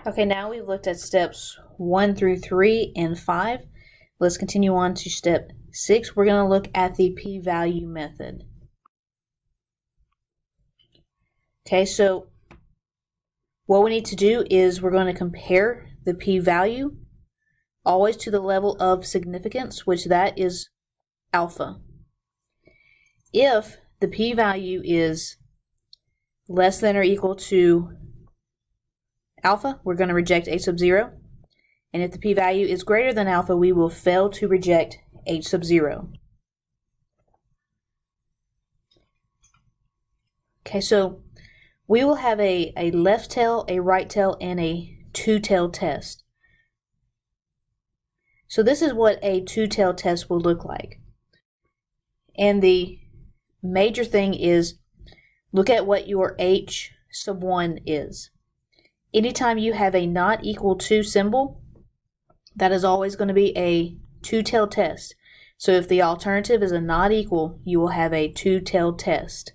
Okay, now we've looked at steps 1 through 3 and 5. Let's continue on to step 6. We're going to look at the p-value method. Okay, so what we need to do is we're going to compare the p-value always to the level of significance, which that is alpha. If the p-value is less than or equal to alpha, we're going to reject h sub 0. And if the p-value is greater than alpha, we will fail to reject h sub 0. Okay, so we will have a left tail, a right tail, and a two-tail test. So this is what a two-tail test will look like. And the major thing is look at what your h sub 1 is. Anytime you have a not equal to symbol, that is always going to be a two-tailed test. So if the alternative is a not equal, you will have a two-tailed test,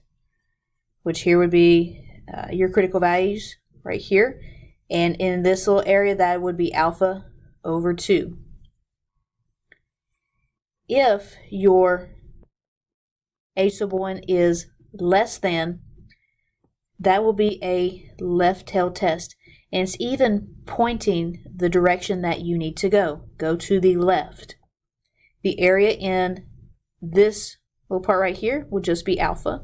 which here would be your critical values right here. And in this little area, that would be alpha over 2. If your h sub 1 is less than, that will be a left tail test. And it's even pointing the direction that you need to go. Go to the left. The area in this little part right here will just be alpha.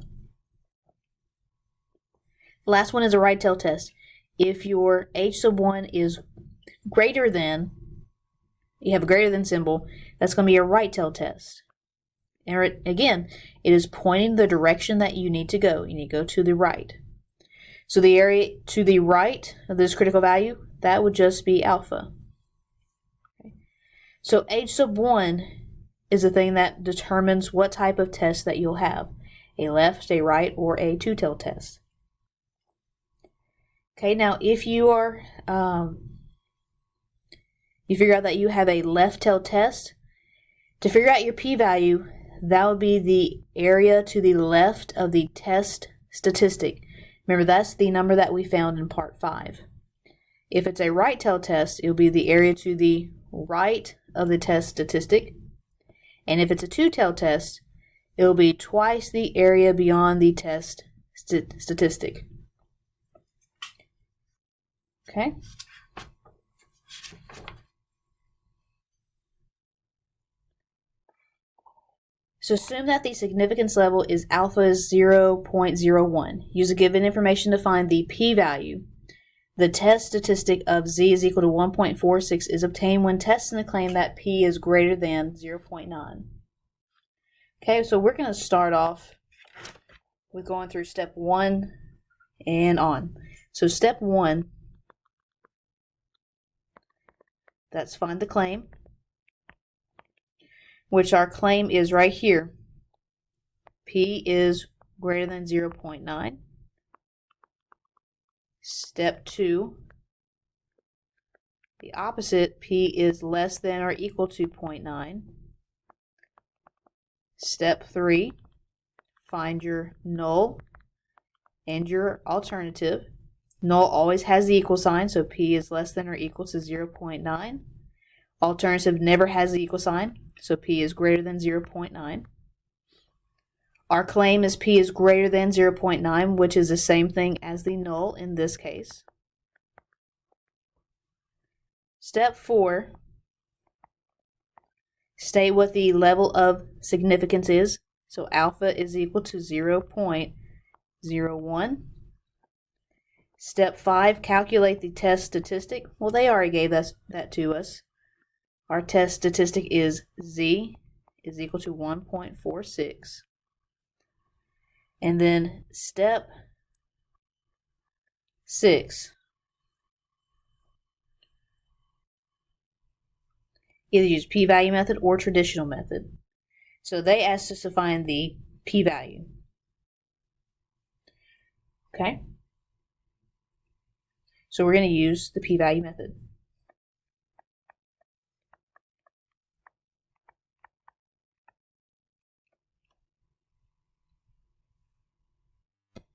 The last one is a right tail test. If your h sub 1 is greater than, you have a greater than symbol, that's going to be a right tail test. And again, it is pointing the direction that you need to go. You need to go to the right. So the area to the right of this critical value, that would just be alpha. Okay. So h sub 1 is the thing that determines what type of test that you'll have. A left, a right, or a two-tailed test. Okay, now if you are, you figure out that you have a left-tailed test, to figure out your p-value, that would be the area to the left of the test statistic. Remember, that's the number that we found in part 5. If it's a right tail test, it will be the area to the right of the test statistic. And if it's a two-tail test, it will be twice the area beyond the test statistic. Okay? So assume that the significance level is alpha is 0.01. Use the given information to find the p-value. The test statistic of z is equal to 1.46 is obtained when testing the claim that p is greater than 0.9. Okay, so we're going to start off with going through step 1 and on. So step 1, that's find the claim, which our claim is right here. P is greater than 0.9. Step 2, the opposite, P is less than or equal to 0.9. Step 3, find your null and your alternative. Null always has the equal sign, so P is less than or equal to 0.9. Alternative never has the equal sign, so P is greater than 0.9. Our claim is P is greater than 0.9, which is the same thing as the null in this case. Step 4, state what the level of significance is. So alpha is equal to 0.01. Step 5, calculate the test statistic. Well, they already gave us that to us. Our test statistic is z is equal to 1.46. And then step 6, either use p-value method or traditional method. So they asked us to find the p-value. Okay? So we're going to use the p-value method.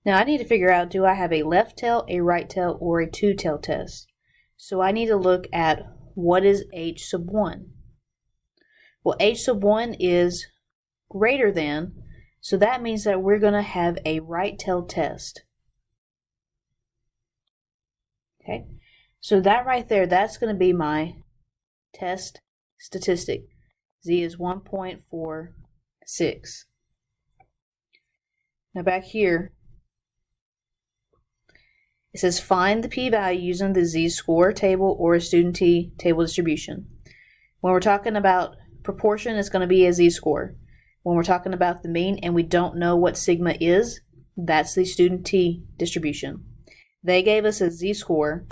Now I need to figure out, do I have a left tail, a right tail, or a two-tail test? So I need to look at what is h sub 1. Well, h sub 1 is greater than, so that means that we're going to have a right-tailed test. Okay, so that right there, that's going to be my test statistic. Z is 1.46. Now back here, it says find the p-value using the z-score table or a student t table distribution. When we're talking about proportion, it's going to be a z-score. When we're talking about the mean and we don't know what sigma is, that's the student t distribution. They gave us a z-score,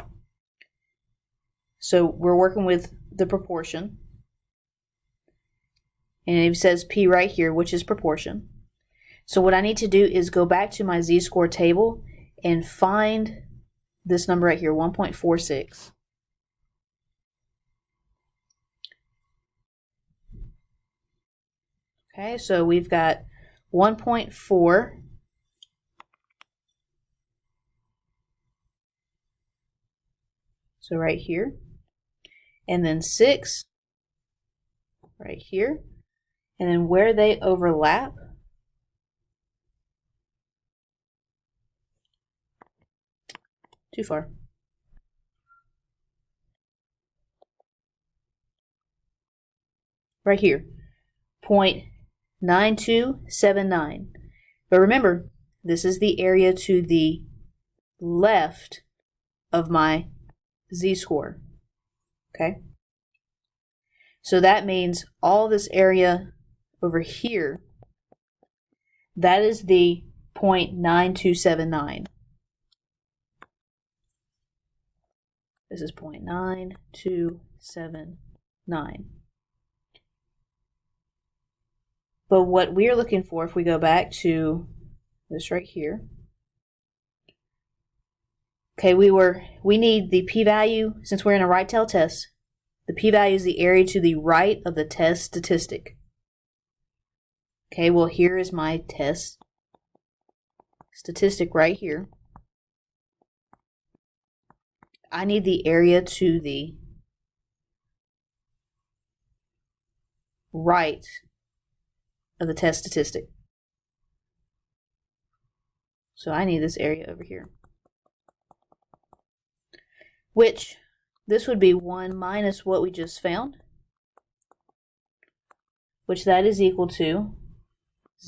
so we're working with the proportion. And it says p right here, which is proportion. So what I need to do is go back to my z-score table and find this number right here, 1.46. Okay, so we've got 1.4. So right here. And then 6 right here. And then where they overlap, too far. Right here, 0.9279. But remember, this is the area to the left of my z-score. Okay? So that means all this area over here, that is the 0.9279. This is 0.9279. But what we're looking for, if we go back to this right here, okay, we need the p-value, since we're in a right-tailed test, the p-value is the area to the right of the test statistic. Okay, well here is my test statistic right here. I need the area to the right of the test statistic. So I need this area over here. Which, this would be 1 minus what we just found, which that is equal to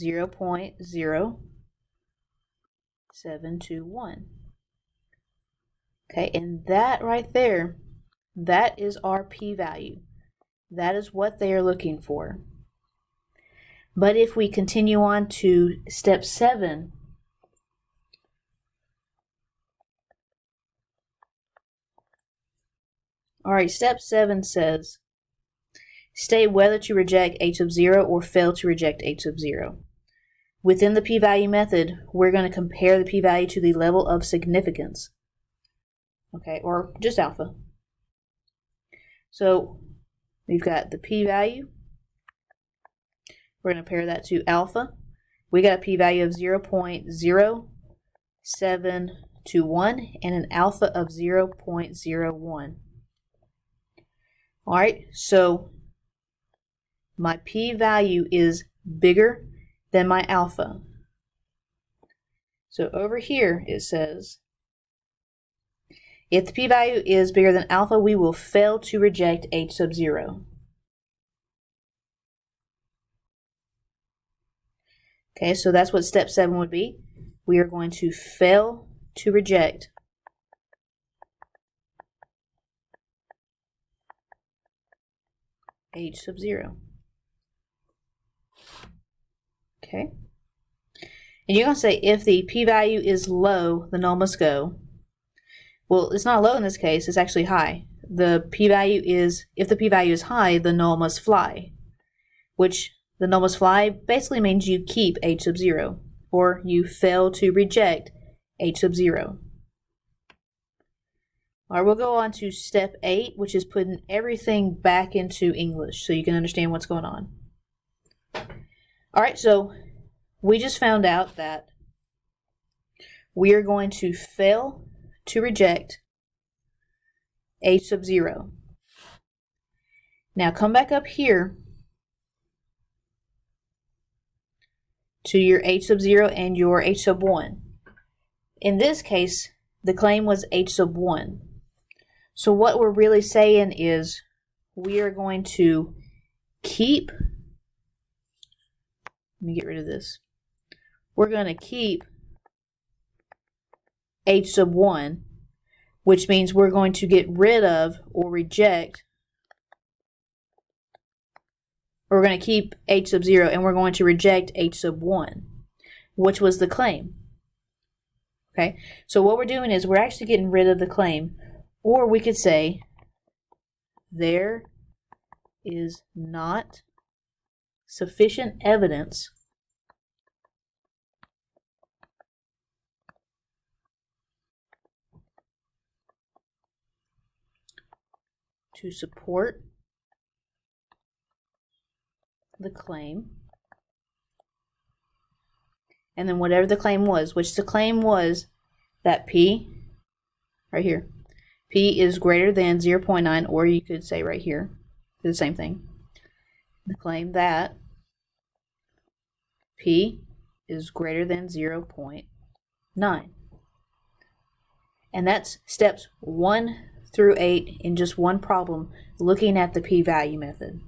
0.0721. Okay, and that right there, that is our p-value. That is what they are looking for. But if we continue on to step 7, all right, step 7 says, state whether to reject h sub 0 or fail to reject h sub 0. Within the p-value method, we're going to compare the p-value to the level of significance. Okay, or just alpha. So we've got the p-value. We're going to compare that to alpha. We got a p-value of 0.0721 and an alpha of 0.01. All right, so my p-value is bigger than my alpha. So over here it says, if the p-value is bigger than alpha, we will fail to reject h sub 0. Okay, so that's what step 7 would be. We are going to fail to reject h sub 0. Okay. And you're going to say if the p-value is low, the null must go. Well, it's not low in this case, it's actually high. The p-value is, if the p-value is high, the null must fly. Which, the null must fly basically means you keep h sub 0, or you fail to reject h sub 0. All right, we'll go on to step 8, which is putting everything back into English so you can understand what's going on. All right, so we just found out that we are going to fail to reject h sub 0. Now come back up here to your h sub 0 and your h sub 1. In this case, the claim was h sub 1. So what we're really saying is we are going to keep, let me get rid of this. We're going to keep h sub 1, which means we're going to get rid of or reject, we're going to keep h sub 0 and we're going to reject h sub 1, which was the claim. Okay, so what we're doing is we're actually getting rid of the claim, or we could say there is not sufficient evidence to support the claim, and then whatever the claim was, which the claim was that P, right here, P is greater than 0.9, or you could say right here, the same thing. The claim that P is greater than 0.9. And that's steps 1 through 8 in just one problem, looking at the p-value method.